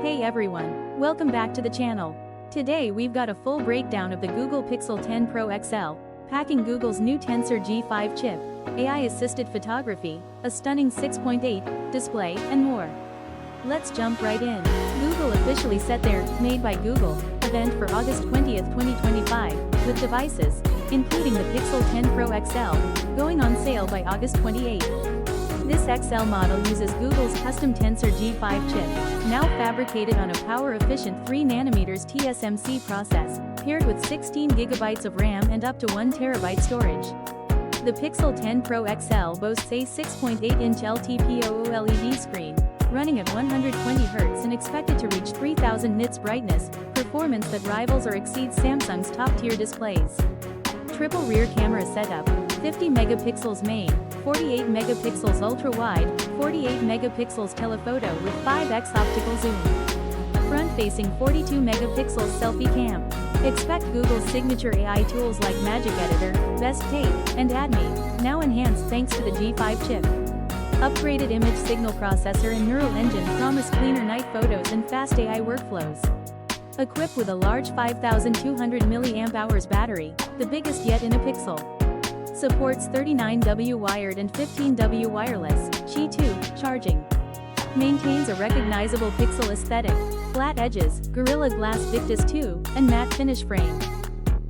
Hey everyone, welcome back to the channel. Today we've got a full breakdown of the Google Pixel 10 Pro XL, packing Google's new Tensor G5 chip, AI-assisted photography, a stunning 6.8 display, and more. Let's jump right in. Google officially set their Made by Google event for August 20th, 2025, with devices, including the Pixel 10 Pro XL, going on sale by August 28th. This XL model uses Google's custom Tensor G5 chip, now fabricated on a power-efficient 3nm TSMC process, paired with 16GB of RAM and up to 1TB storage. The Pixel 10 Pro XL boasts a 6.8-inch LTPO OLED screen, running at 120Hz and expected to reach 3000 nits brightness, performance that rivals or exceeds Samsung's top-tier displays. Triple rear camera setup, 50 megapixels main, 48 megapixels ultra-wide, 48 megapixels telephoto with 5x optical zoom. Front-facing 42 megapixels selfie cam. Expect Google's signature AI tools like Magic Editor, Best Take, and AdMe, now enhanced thanks to the G5 chip. Upgraded image signal processor and neural engine promise cleaner night photos and fast AI workflows. Equipped with a large 5200 mAh battery, the biggest yet in a Pixel. Supports 39W wired and 15W wireless, Qi 2, charging. Maintains a recognizable Pixel aesthetic, flat edges, Gorilla Glass Victus 2, and matte finish frame.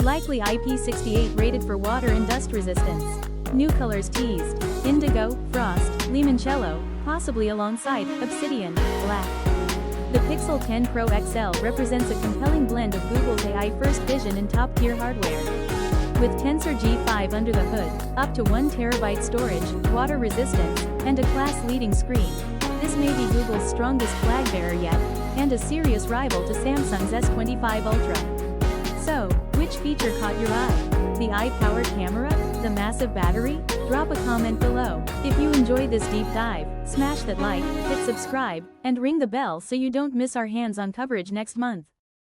Likely IP68 rated for water and dust resistance. New colors teased: indigo, frost, limoncello, possibly alongside obsidian, black. The Pixel 10 Pro XL represents a compelling blend of Google's AI-first vision and top-tier hardware. With Tensor G5 under the hood, up to 1TB storage, water resistance, and a class-leading screen, this may be Google's strongest flag bearer yet, and a serious rival to Samsung's S25 Ultra. So, which feature caught your eye? The AI-powered camera? The massive battery? Drop a comment below. If you enjoyed this deep dive, smash that like, hit subscribe, and ring the bell so you don't miss our hands-on coverage next month.